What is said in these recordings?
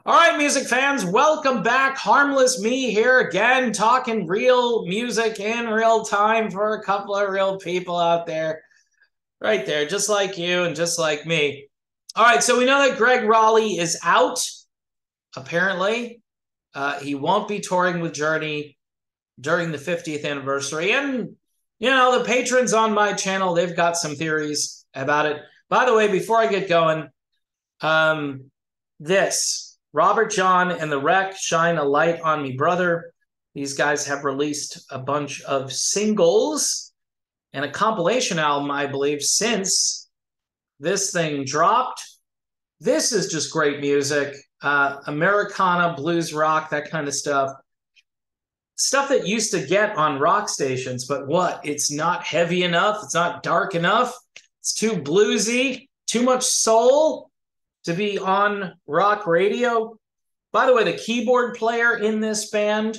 All right, music fans, welcome back. Harmless me here again, talking real music in real time for a couple of real people out there. Right there, just like you and just like me. All right, so we know that Gregg Rolie is out, apparently. He won't be touring with Journey during the 50th anniversary. And, the patrons on my channel, they've got some theories about it. By the way, before I get going, this Robert John and the Wreck, Shine a Light on Me, Brother. These guys have released a bunch of singles and a compilation album, I believe, since this thing dropped. This is just great music. Americana, blues rock, that kind of stuff. Stuff that used to get on rock stations, but what? It's not heavy enough. It's not dark enough. It's too bluesy, too much soul to be on rock radio. By the way, the keyboard player in this band,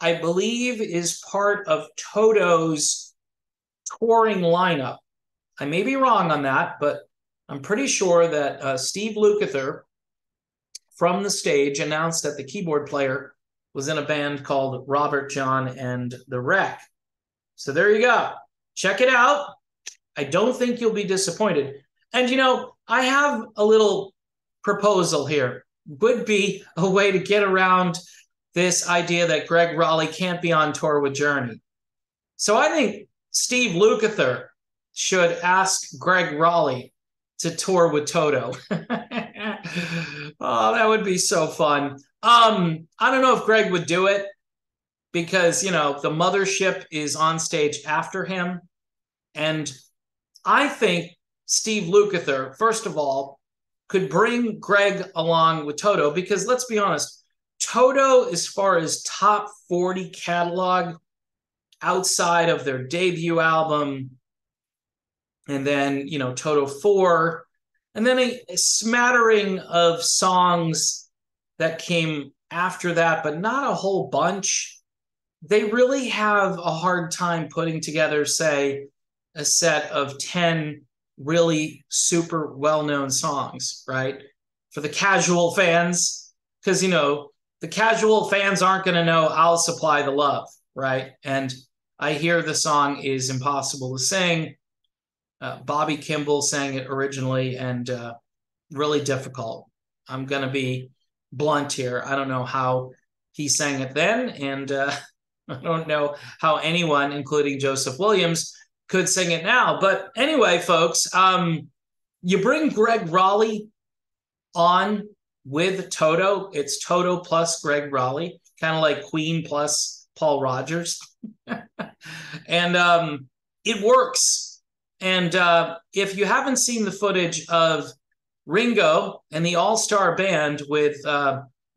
I believe, is part of Toto's touring lineup. I may be wrong on that, but I'm pretty sure that Steve Lukather from the stage announced that the keyboard player was in a band called Robert John and the Wreck. So there you go. Check it out. I don't think you'll be disappointed. And, I have a little proposal here. Would be a way to get around this idea that Gregg Rolie can't be on tour with Journey. So I think Steve Lukather should ask Gregg Rolie to tour with Toto. Oh, that would be so fun. I don't know if Gregg would do it because, the mothership is on stage after him. And I think Steve Lukather, first of all, could bring Gregg along with Toto because let's be honest, Toto, as far as top 40 catalog outside of their debut album, and then, Toto 4, and then a smattering of songs that came after that, but not a whole bunch. They really have a hard time putting together, say, a set of 10 really super well-known songs, right? For the casual fans, because, the casual fans aren't going to know I'll Supply the Love, right? And I hear the song is impossible to sing. Bobby Kimball sang it originally and really difficult. I'm going to be blunt here. I don't know how he sang it then, and I don't know how anyone, including Joseph Williams, could sing it now. But anyway, folks, you bring Gregg Rolie on with Toto. It's Toto plus Gregg Rolie, kind of like Queen plus Paul Rodgers. And it works. And if you haven't seen the footage of Ringo and the all-star band with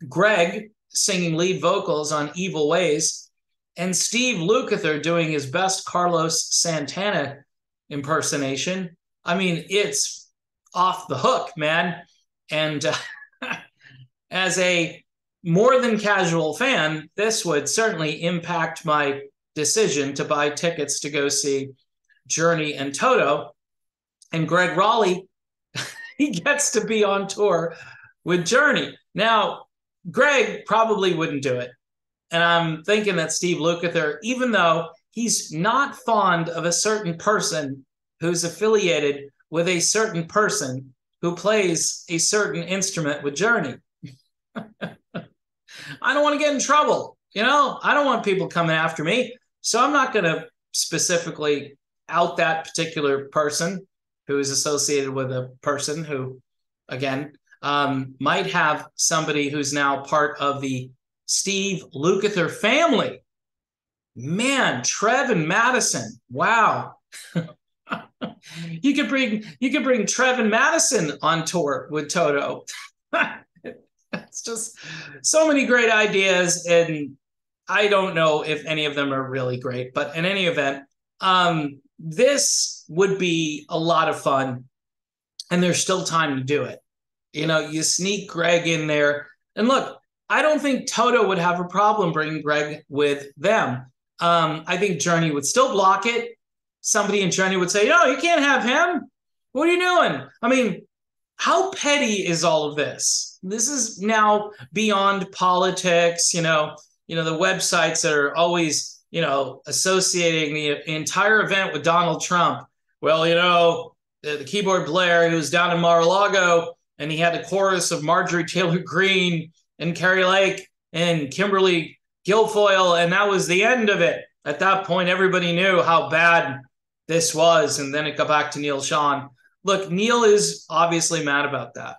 Gregg singing lead vocals on Evil Ways, and Steve Lukather doing his best Carlos Santana impersonation, I mean, it's off the hook, man. And as a more than casual fan, this would certainly impact my decision to buy tickets to go see Journey and Toto. And Gregg Rolie, he gets to be on tour with Journey. Now, Gregg probably wouldn't do it. And I'm thinking that Steve Lukather, even though he's not fond of a certain person who's affiliated with a certain person who plays a certain instrument with Journey, I don't want to get in trouble. I don't want people coming after me. So I'm not going to specifically out that particular person who is associated with a person who, again, might have somebody who's now part of the Steve Lukather family. Man, Trev and Madison. Wow. You could bring Trev and Madison on tour with Toto. It's just so many great ideas, and I don't know if any of them are really great. But in any event, this would be a lot of fun, and there's still time to do it. You sneak Gregg in there, and look, I don't think Toto would have a problem bringing Gregg with them. I think Journey would still block it. Somebody in Journey would say, no, you can't have him. What are you doing? I mean, how petty is all of this? this is now beyond politics, the websites that are always, associating the entire event with Donald Trump. Well, the keyboard player who was down in Mar-a-Lago, and he had a chorus of Marjorie Taylor Greene and Carrie Lake and Kimberly Guilfoyle, and that was the end of it. At that point, everybody knew how bad this was, and then it got back to Neil Schon. Look, Neil is obviously mad about that.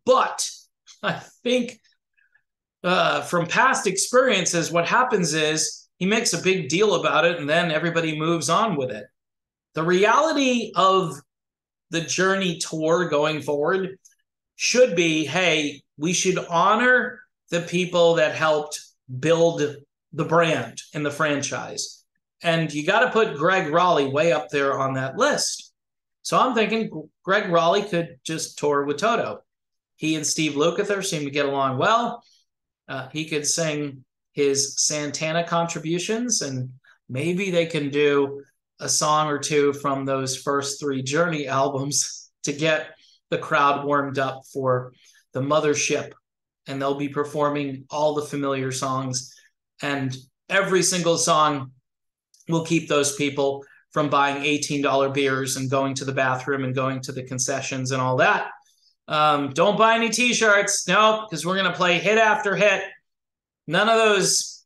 But I think from past experiences, what happens is he makes a big deal about it, and then everybody moves on with it. The reality of the Journey tour going forward should be, hey, we should honor the people that helped build the brand and the franchise. And you got to put Gregg Rolie way up there on that list. So I'm thinking Gregg Rolie could just tour with Toto. He and Steve Lukather seem to get along well. He could sing his Santana contributions, and maybe they can do a song or two from those first 3 Journey albums to get the crowd warmed up for the mothership. And they'll be performing all the familiar songs, and every single song will keep those people from buying $18 beers and going to the bathroom and going to the concessions and all that. Don't buy any t-shirts. No, because we're going to play hit after hit. None of those,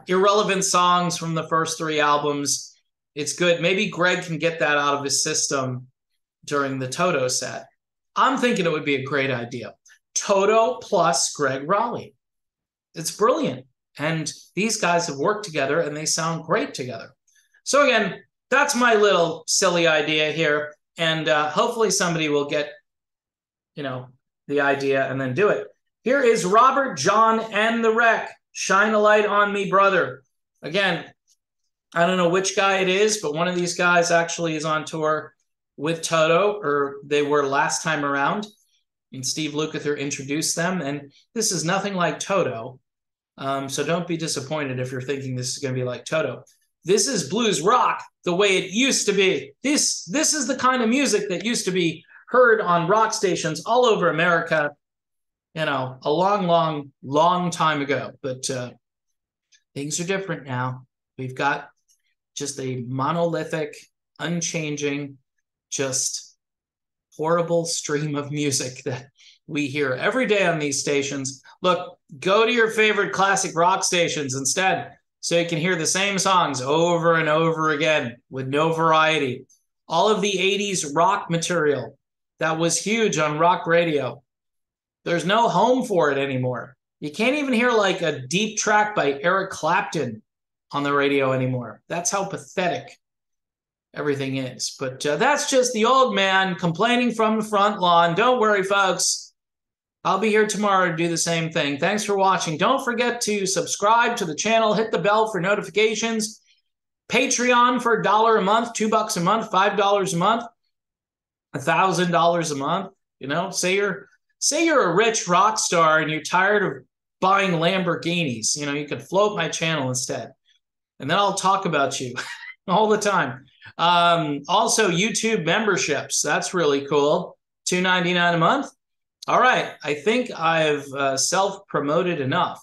irrelevant songs from the first 3 albums. It's good. Maybe Gregg can get that out of his system during the Toto set. I'm thinking it would be a great idea. Toto plus Gregg Rolie. It's brilliant. And these guys have worked together and they sound great together. So again, that's my little silly idea here. And hopefully somebody will get, the idea and then do it. Here is Robert, John, and the Wreck. Shine a light on me, brother. Again, I don't know which guy it is, but one of these guys actually is on tour with Toto, or they were last time around. And Steve Lukather introduced them. And this is nothing like Toto. So don't be disappointed if you're thinking this is going to be like Toto. This is blues rock the way it used to be. This is the kind of music that used to be heard on rock stations all over America, a long time ago. But things are different now. We've got just a monolithic, unchanging, just horrible stream of music that we hear every day on these stations. Look, go to your favorite classic rock stations instead, so you can hear the same songs over and over again with no variety. All of the 80s rock material that was huge on rock radio, there's no home for it anymore. You can't even hear like a deep track by Eric Clapton on the radio anymore. That's how pathetic everything is. But that's just the old man complaining from the front lawn. Don't worry, folks. I'll be here tomorrow to do the same thing. Thanks for watching. Don't forget to subscribe to the channel. Hit the bell for notifications. Patreon for $1 a month, $2 a month, $5 a month, $1,000 a month. Say you're a rich rock star and you're tired of buying Lamborghinis. You could float my channel instead. And then I'll talk about you all the time. Also, YouTube memberships. That's really cool. $2.99 a month. All right. I think I've self-promoted enough.